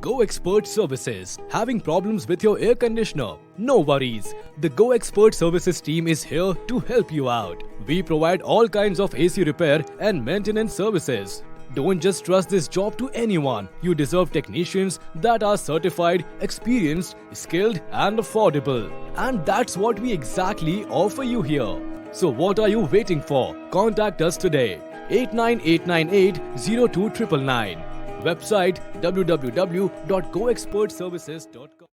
Go Expert Services. Having problems with your air conditioner? No worries. The Go Expert Services team is here to help you out. We provide all kinds of AC repair and maintenance services. Don't just trust this job to anyone. You deserve technicians that are certified, experienced, skilled and affordable. And that's what we exactly offer you here. So what are you waiting for? Contact us today. 89898 02999. Website www.goexpertservices.com.